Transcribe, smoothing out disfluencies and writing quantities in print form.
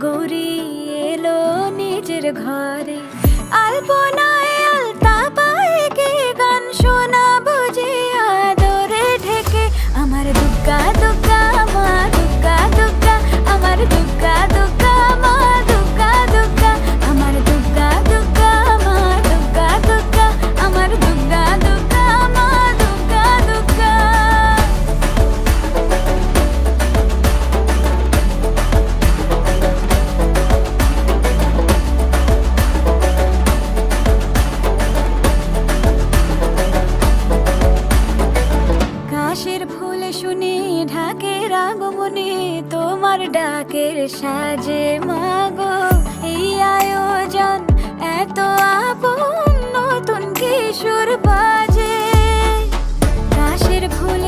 গৌরী এলো নিজের ঘরে, আলপনায় আলতা পায়ে কে গান শোনাবো যে আদরে ঢেকে। আমার দুর্গা দুর্গা মা দুর্গা দুর্গা, আমার দুর্গা দুর্গা মা দুর্গা দুর্গা, আমার দুর্গা দুর্গা মা দুর্গা দুর্গা, আমার দুর্গা দুর্গা মা দুর্গা দুর্গা। কাশের ফুল শুনে ঢাকের আগমনে, তোমার ডাকের সাজে মাগো এই আয়োজন এত আপন, নতুন কিশোর বাজে। কাশের ফুল